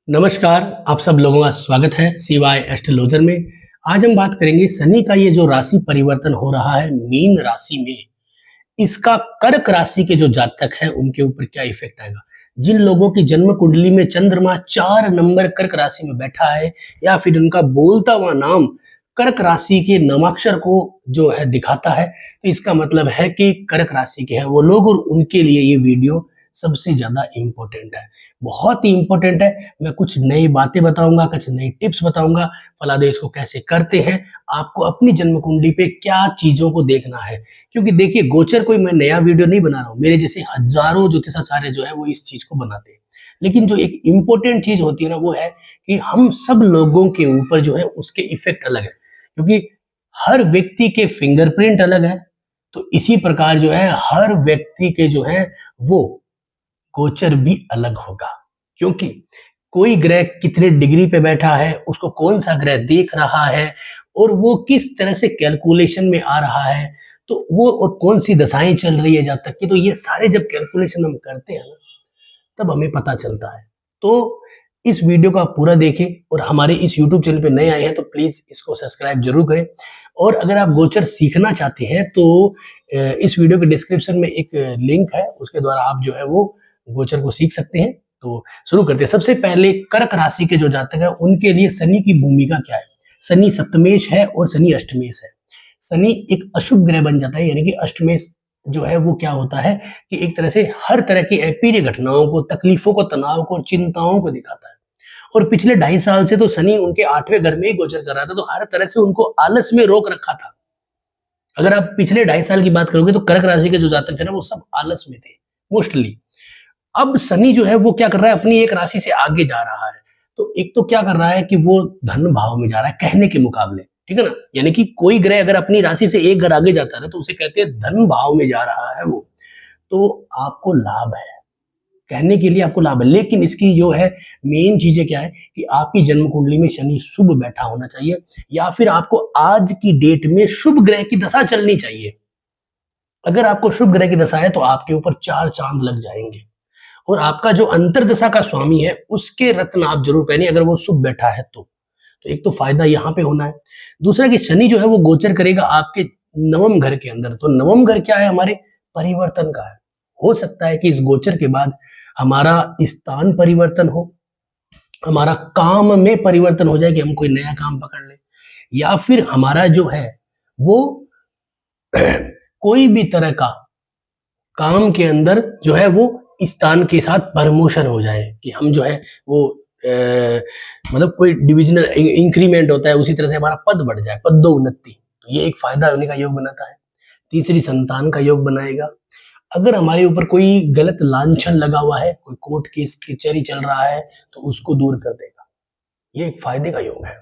नमस्कार, आप सब लोगों का स्वागत है सीवाय एस्ट्रोलॉजर में। आज हम बात करेंगे शनि का ये जो राशि परिवर्तन हो रहा है मीन राशि में, इसका कर्क राशि के जो जातक हैं उनके ऊपर क्या इफेक्ट आएगा। जिन लोगों की जन्म कुंडली में चंद्रमा 4 नंबर कर्क राशि में बैठा है या फिर उनका बोलता हुआ नाम कर्क राशि के नामाक्षर को जो है दिखाता है, तो इसका मतलब है कि कर्क राशि के हैं वो लोग, और उनके लिए ये वीडियो सबसे ज़्यादा इम्पोर्टेंट है, बहुत ही इम्पोर्टेंट है। मैं कुछ नई बातें बताऊँगा, कुछ नई टिप्स बताऊँगा, फलादेश को कैसे करते हैं, आपको अपनी जन्म कुंडली पे क्या चीज़ों को देखना है। क्योंकि देखिए, गोचर कोई मैं नया वीडियो नहीं बना रहा हूँ, मेरे जैसे हज़ारों ज्योतिषाचार्य जो है वो इस चीज़ को बनाते हैं। लेकिन जो एक इम्पोर्टेंट चीज़ होती है ना, वो है कि हम सब लोगों के ऊपर जो है उसके इफ़ेक्ट अलग है। क्योंकि हर व्यक्ति के फिंगरप्रिंट अलग है, तो इसी प्रकार जो है हर व्यक्ति के जो है वो गोचर भी अलग होगा। क्योंकि कोई ग्रह कितने डिग्री पे बैठा है, उसको कौन सा ग्रह देख रहा है और वो किस तरह से कैलकुलेशन में आ रहा है, तो वो और कौन सी दशाएं चल रही है जब तक की, तो ये सारे जब कैलकुलेशन हम करते हैं ना, तब हमें पता चलता है। तो इस वीडियो को आप पूरा देखें, और हमारे इस यूट्यूब चैनल पे नए आए हैं तो प्लीज़ इसको सब्सक्राइब जरूर करें। और अगर आप गोचर सीखना चाहते हैं तो इस वीडियो के डिस्क्रिप्शन में एक लिंक है, उसके द्वारा आप जो है वो गोचर को सीख सकते हैं। तो शुरू करते हैं। सबसे पहले कर्क राशि के जो जातक हैं उनके लिए शनि की भूमिका क्या है। शनि सप्तमेश है और शनि अष्टमेश है। शनि एक अशुभ ग्रह बन जाता है, यानी कि अष्टमेश जो है वो क्या होता है कि एक तरह से हर तरह की अप्रिय घटनाओं को, तकलीफों को, तनाव को और चिंताओं को दिखाता है। और पिछले 2.5 साल से तो शनि उनके 8वें घर में ही गोचर कर रहा था, तो हर तरह से उनको आलस में रोक रखा था। अगर आप पिछले 2.5 साल की बात करोगे तो कर्क राशि के जो जातक थे ना, वो सब आलस में थे मोस्टली। अब शनि जो है वो क्या कर रहा है, अपनी एक राशि से आगे जा रहा है। तो एक तो क्या कर रहा है कि वो धन भाव में जा रहा है कहने के मुकाबले, ठीक है ना। यानी कि कोई ग्रह अगर अपनी राशि से एक घर आगे जाता है ना, तो उसे कहते हैं धन भाव में जा रहा है वो। तो आपको लाभ है, कहने के लिए आपको लाभ है। लेकिन इसकी जो है मेन चीजें क्या है कि आपकी जन्म कुंडली में शनि शुभ बैठा होना चाहिए, या फिर आपको आज की डेट में शुभ ग्रह की दशा चलनी चाहिए। अगर आपको शुभ ग्रह की दशा है तो आपके ऊपर 4 चांद लग जाएंगे। और आपका जो अंतर्दशा का स्वामी है उसके रत्न आप जरूर पहने, अगर वो शुभ बैठा है तो एक तो फायदा यहाँ पे होना है। दूसरा कि शनि जो है वो गोचर करेगा आपके नवम घर के अंदर। तो नवम घर क्या है, हमारे परिवर्तन का है। हो सकता है कि इस गोचर के बाद हमारा स्थान परिवर्तन हो, हमारा काम में परिवर्तन हो जाए कि हम कोई नया काम पकड़ लें, या फिर हमारा जो है वो कोई भी तरह का काम के अंदर जो है वो स्थान के साथ प्रमोशन हो जाए, कि हम जो है वो मतलब कोई डिविजनल इंक्रीमेंट होता है, उसी तरह से हमारा पद बढ़ जाए, पदोन्नति। तो ये एक फायदा होने का योग बनाता है। तीसरी, संतान का योग बनाएगा। अगर हमारे ऊपर कोई गलत लांछन लगा हुआ है, कोई कोर्ट केस कचहरी चल रहा है, तो उसको दूर कर देगा। ये एक फायदे का योग है।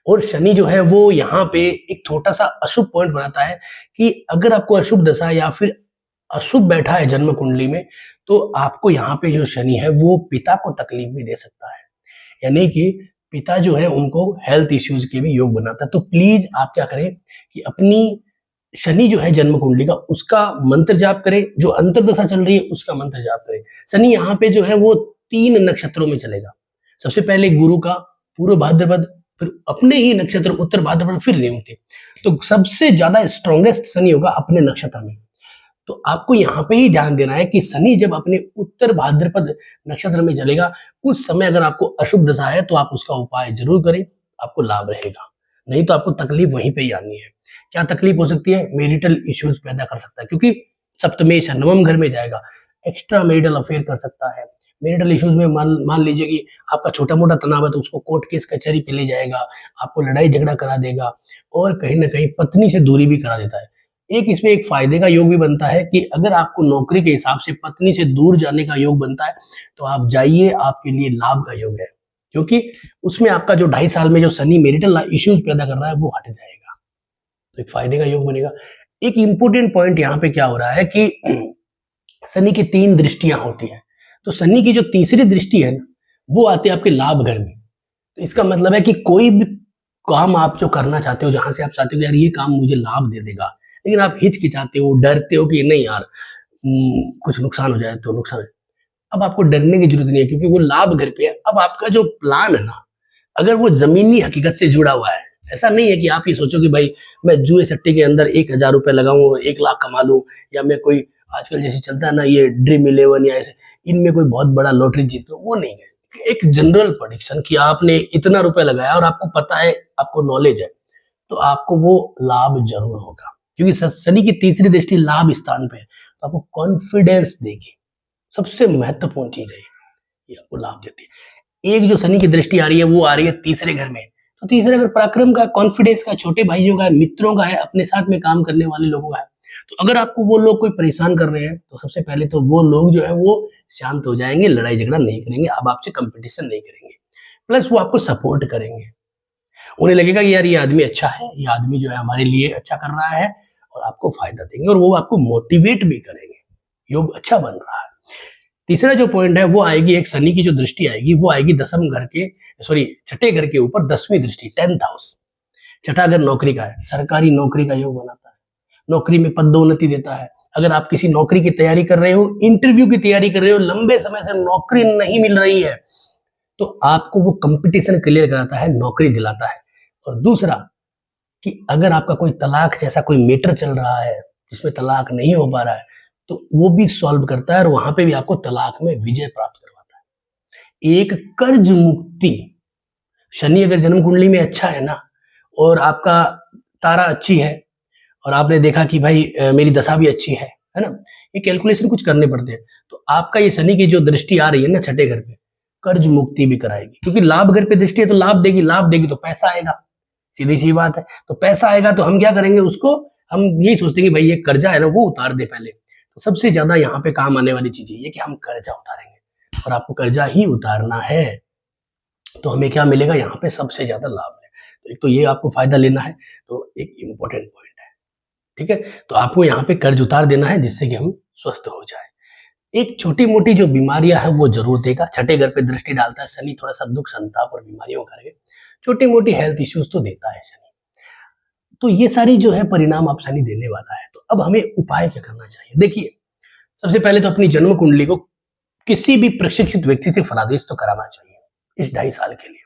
और शनि जो है वो यहाँ पे एक छोटा सा अशुभ पॉइंट बनाता है कि अगर आपको अशुभ दशा या फिर अशुभ बैठा है जन्म कुंडली में, तो आपको यहाँ पे जो शनि है वो पिता को तकलीफ भी दे सकता है। यानी कि पिता जो है उनको हेल्थ इश्यूज के भी योग बनाता है। तो प्लीज आप क्या करें कि अपनी शनि जो है जन्म कुंडली का, उसका मंत्र जाप करें। जो अंतर्दशा चल रही है उसका मंत्र जाप करें। शनि यहाँ पे जो है वो 3 नक्षत्रों में चलेगा। सबसे पहले गुरु का पूर्व भाद्रपद, फिर अपने ही नक्षत्र उत्तर भाद्रपद, फिर रेवती। तो सबसे ज्यादा स्ट्रॉन्गेस्ट शनि होगा अपने नक्षत्र में। तो आपको यहाँ पे ही ध्यान देना है कि शनि जब अपने उत्तर भाद्रपद नक्षत्र में चलेगा, उस समय अगर आपको अशुभ दशा है तो आप उसका उपाय जरूर करें, आपको लाभ रहेगा। नहीं तो आपको तकलीफ वहीं पे ही आनी है। क्या तकलीफ हो सकती है, मेरिटल इश्यूज पैदा कर सकता है, क्योंकि सप्तमेश है, नवम घर में जाएगा, एक्स्ट्रा मेरिटल अफेयर कर सकता है। मेरिटल इश्यूज में मान लीजिए कि आपका छोटा मोटा तनाव है तो उसको कोर्ट केस कचहरी पे ले जाएगा, आपको लड़ाई झगड़ा करा देगा, और कहीं ना कहीं पत्नी से दूरी भी करा देता है। एक इसमें एक फायदे का योग भी बनता है कि अगर आपको नौकरी के हिसाब से पत्नी से दूर जाने का योग बनता है तो आप जाइए, आपके लिए लाभ का योग है। क्योंकि उसमें आपका जो 2.5 साल में जो शनि मेरिटल इश्यूज पैदा कर रहा है वो हट जाएगा, तो एक फायदे का योग बनेगा। एक इंपॉर्टेंट पॉइंट यहाँ पे क्या हो रहा है कि शनि की 3 दृष्टियां होती हैं। तो शनि की जो तीसरी दृष्टि है ना, वो आती है आपके लाभ घर में। तो इसका मतलब है कि कोई भी काम आप जो करना चाहते हो, जहां से आप चाहते हो कि यार ये काम मुझे लाभ दे देगा, लेकिन आप हिचकिचाते हो, डरते हो कि नहीं यार कुछ नुकसान हो जाए तो नुकसान है, अब आपको डरने की जरूरत नहीं है क्योंकि वो लाभ घर पे है। अब आपका जो प्लान है ना, अगर वो जमीनी हकीकत से जुड़ा हुआ है, ऐसा नहीं है कि आप ये सोचो कि भाई मैं जुए सट्टे के अंदर 1000 रुपए लगाऊं 1 लाख कमा लूं, या मैं कोई आजकल जैसे चलता है ना ये ड्रीम इलेवन या ऐसे इनमें कोई बहुत बड़ा लॉटरी जीतो, वो नहीं है। एक जनरल प्रेडिक्शन कि आपने इतना रुपए लगाया और आपको पता है, आपको नॉलेज है, तो आपको वो लाभ जरूर होगा क्योंकि शनि की तीसरी दृष्टि लाभ स्थान पे है, तो आपको कॉन्फिडेंस देगी। सबसे महत्वपूर्ण चीज है ये आपको लाभ देती है। एक जो शनि की दृष्टि आ रही है वो आ रही है तीसरे घर में, तो तीसरे घर पराक्रम का, कॉन्फिडेंस का, छोटे भाइयों का है, मित्रों का है, अपने साथ में काम करने वाले लोगों का है। तो अगर आपको वो लोग कोई परेशान कर रहे हैं तो सबसे पहले तो वो लोग जो है वो शांत हो जाएंगे, लड़ाई झगड़ा नहीं करेंगे, अब आपसे कंपटीशन नहीं करेंगे, प्लस वो आपको सपोर्ट करेंगे। उन्हें लगेगा कि यार ये आदमी अच्छा है, ये आदमी जो है हमारे लिए अच्छा कर रहा है और आपको फायदा देंगे, और वो आपको मोटिवेट भी करेंगे। योग अच्छा बन रहा है। तीसरा जो पॉइंट है वो आएगी, एक शनि की जो दृष्टि आएगी वो आएगी दसम घर के, सॉरी छठे घर के ऊपर, 10वीं दृष्टि, 10th हाउस। छठा घर नौकरी का है, सरकारी नौकरी का योग बनाता है, नौकरी में पदोन्नति देता है। अगर आप किसी नौकरी की तैयारी कर रहे हो, इंटरव्यू की तैयारी कर रहे हो, लंबे समय से नौकरी नहीं मिल रही है, तो आपको वो कंपटीशन क्लियर कराता है, नौकरी दिलाता है। और दूसरा कि अगर आपका कोई तलाक जैसा कोई मैटर चल रहा है जिसमें तलाक नहीं हो पा रहा है, तो वो भी सॉल्व करता है और वहां पे भी आपको तलाक में विजय प्राप्त करवाता है। एक कर्ज मुक्ति, शनि अगर जन्म कुंडली में अच्छा है ना, और आपका तारा अच्छी है, और आपने देखा कि भाई मेरी दशा भी अच्छी है ना, ये कैलकुलेशन कुछ करने पड़ते हैं, तो आपका ये शनि की जो दृष्टि आ रही है ना छठे घर पे, कर्ज मुक्ति भी कराएगी, क्योंकि लाभ घर पे दृष्टि है तो लाभ देगी, लाभ देगी तो पैसा आएगा, सीधी सी बात है। तो पैसा आएगा तो हम क्या करेंगे, उसको हम यही सोचते हैं कि भाई ये कर्जा है ना वो उतार दे पहले। तो सबसे ज्यादा यहाँ पे काम आने वाली चीज ये कि हम कर्जा उतारेंगे, और आपको कर्जा ही उतारना है तो हमें क्या मिलेगा, यहाँ पे सबसे ज्यादा लाभ है। तो एक तो ये आपको फायदा लेना है, तो एक इम्पोर्टेंट पॉइंट है, ठीक है। तो आपको यहाँ पे कर्ज उतार देना है जिससे कि हम स्वस्थ हो जाए। एक छोटी मोटी जो बीमारियां हैं वो जरूर देगा, छठे घर पे दृष्टि डालता है शनि, थोड़ा सा दुख संताप और बीमारियों करके छोटी मोटी हेल्थ इश्यूज तो देता है शनि। तो ये सारी जो है परिणाम आप शनि देने वाला है। तो अब हमें उपाय क्या करना चाहिए, देखिए सबसे पहले तो अपनी जन्म कुंडली को किसी भी प्रशिक्षित व्यक्ति से फलादेश तो कराना चाहिए इस 2.5 साल के लिए।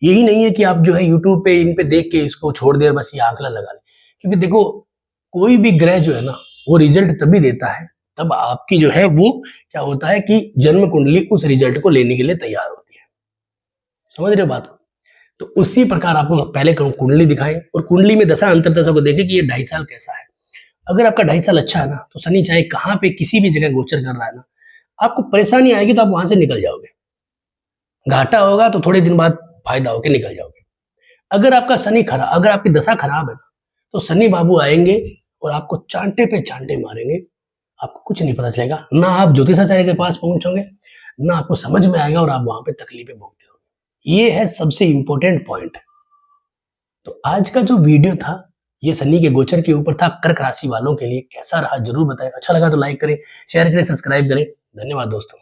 यही नहीं है कि आप जो है यूट्यूब पे इन पे देख के इसको छोड़ दे और बस ये आंकड़ा लगा ले, क्योंकि देखो कोई भी ग्रह जो है ना वो रिजल्ट तभी देता है तब आपकी जो है वो क्या होता है कि जन्म कुंडली उस रिजल्ट को लेने के लिए तैयार होती है। समझ रहे हो बात को? तो उसी प्रकार आपको पहले कुंडली दिखाएं और कुंडली में दशा अंतरदशा को देखें कि ये 2.5 साल कैसा है। अगर आपका 2.5 साल अच्छा है ना, तो शनि चाहे कहाँ पे किसी भी जगह गोचर कर रहा है ना, आपको परेशानी आएगी तो आप वहां से निकल जाओगे, घाटा होगा तो थोड़े दिन बाद फायदा होकर निकल जाओगे। अगर आपका शनि खराब, अगर आपकी दशा खराब है तो शनि बाबू आएंगे और आपको चांटे पे चांटे मारेंगे, आपको कुछ नहीं पता चलेगा, ना आप ज्योतिषाचार्य के पास पहुंचोगे, ना आपको समझ में आएगा, और आप वहां पे तकलीफें भोगते होगे। ये है सबसे इंपॉर्टेंट पॉइंट। तो आज का जो वीडियो था ये शनि के गोचर के ऊपर था, कर्क राशि वालों के लिए कैसा रहा जरूर बताएं। अच्छा लगा तो लाइक करें, शेयर करें, सब्सक्राइब करें। धन्यवाद दोस्तों।